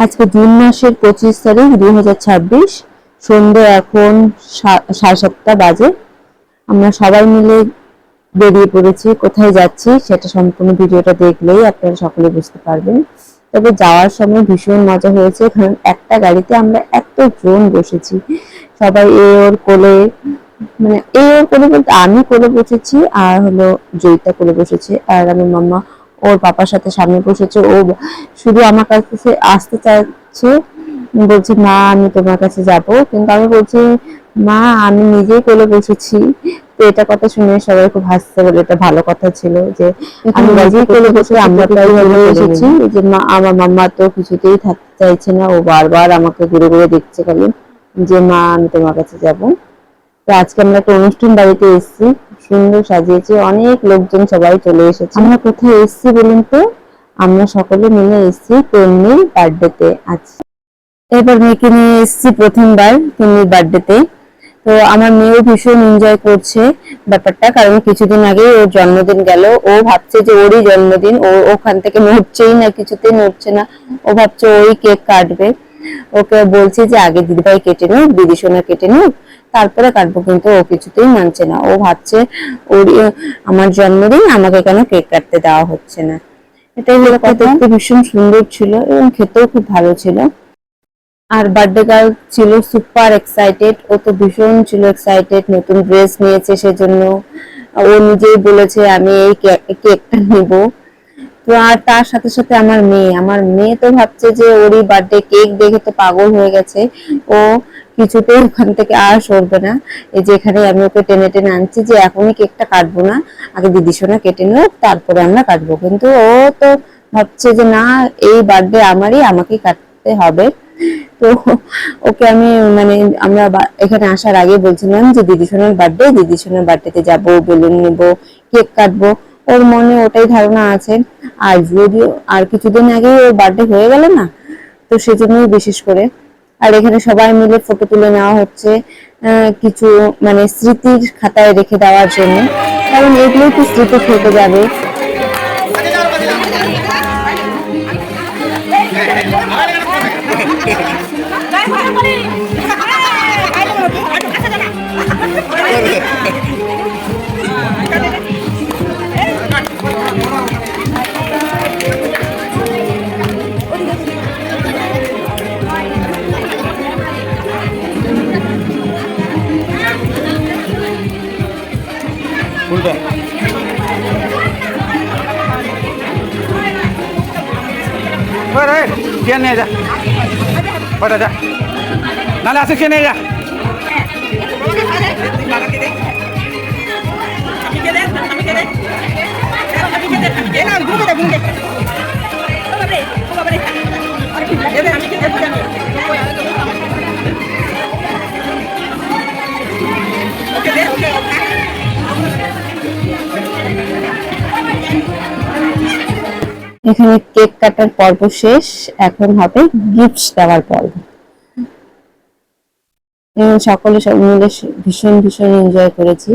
আজকে জুন মাসের 25 তারিখ 2026, সন্ধ্যে এখন 7:30 বাজে। আমরা সবাই মিলে বেরিয়ে পড়েছি। কোথায় যাচ্ছি সেটা সম্পূর্ণ ভিডিওটা দেখলেই আপনারা সকলে বুঝতে পারবেন। তবে যাওয়ার সময় ভীষণ মজা হয়েছে, কারণ একটা গাড়িতে আমরা এতজন বসেছি। সবাই এ ওর কোলে, মানে এ ওর কোলে বলতে আমি কোলে বসেছি, আর হলো জয়িতা কোলে বসেছে, আর আমি মাম্মা ওর পাপার সাথে সামনে বসেছে। ও শুধু আমার কাছে আসতে চাচ্ছে, বলছি মা আমি তোমার কাছে যাব, কিন্তু আমি বলছি মা আমি নিজেই কোলে বসেছি। তো এটা কথা শুনে সবাই খুব হাসতে, বলে এটা ভালো কথা ছিল যে আমি নিজেই কোলে বসে আমরা প্রায় চলে এসেছি। যে মা আমার মাম্মা তো কিছুতেই থাকতে চাইছে না, ও বারবার আমাকে ঘুরে ঘুরে দেখছে খালি যে মা আমি তোমার কাছে যাব। তো আজকে আমরা একটা অনুষ্ঠান বাড়িতে এসেছি, সুন্দর সাজিয়েছে, অনেক লোকজন সবাই চলে এসেছে। আমরা কোথায় এসেছি বলুন তো? আমরা সকলে মিলে এসেছি তন্নির বার্থডেতে। আচ্ছা, এবার মেয়েকে নিয়ে এসেছি প্রথমবার তন্নির বার্থডেতে। তো আমার মেয়েও ভীষণ এনজয় করছে ব্যাপারটা, কারণ কিছুদিন আগে ওর জন্মদিন গেল। ও ভাবছে যে ওরই জন্মদিন, ও ওখান থেকে নড়ছেই না, কিছুতেই নড়ছে না। ও ভাবছে ওই কেক কাটবে। ওকে বলছি যে আগে দিদিভাই কেটে নিক, দিদি সোনা কেটে নিক, তারপরে কাটবো, কিন্তু ও কিছুতেই মানছে না। ও ভাবছে ওর আমার জন্মদিন, আমাকে কেন কেক কাটতে দেওয়া হচ্ছে না। এটাই হলো কথা। দেখতে ভীষণ সুন্দর ছিল এবং খেতেও খুব ভালো ছিল। আর বার্থডে গার্ল ছিল সুপার এক্সাইটেড, ও তো ভীষণ ছিল এক্সাইটেড, নতুন ড্রেস নিয়েছে সেজন্য। ও নিজেই বলেছে আমি এই কেকটা নিব। তো আর তার সাথে সাথে আমার মেয়ে তো ভাবছে যে ওরই বার্থডে, কেক দেখে তো পাগল হয়ে গেছে। ও কিছুতেই ওখান থেকে আর সরবে না। এই যে এখানে আমি ওকে টেনে টেনে আনছি যে এখনই কেকটা কাটবো না, আগে দিদি সোনা কেটে নিক তারপরে আমরা কাটবো। কিন্তু ও তো ভাবছে যে না, এই বার্থডে আমারই, আমাকেই কাটতে হবে। তো ওকে আমি মানে আমরা এখানে আসার আগে বলছিলাম যে দিদি সোনার বার্থডে, দিদি সোনার বার্থডেতে যাবো, বেলুন নেবো, কেক কাটবো। ওর মনে ওটাই ধারণা আছে। আর যদিও আর কিছুদিন আগে ওর বার্থডে হয়ে গেল না, তো সেজন্যই বিশেষ করে। আর এখানে সবাই মিলে ফটো তুলে নেওয়া হচ্ছে, কিছু মানে স্মৃতির খাতায় রেখে দেওয়ার জন্য, কারণ এগুলোই তো স্মৃতি থেকে যাবে। উল্টা কে নিয়ে যা, ওটা যা, নাহলে আসে কে নিয়ে যা। এখানে কেক কাটার পর্ব শেষ, এখন হবে গিফট দেওয়ার পর্ব। সকলে সব মিলে ভীষণ ভীষণ এনজয় করেছি।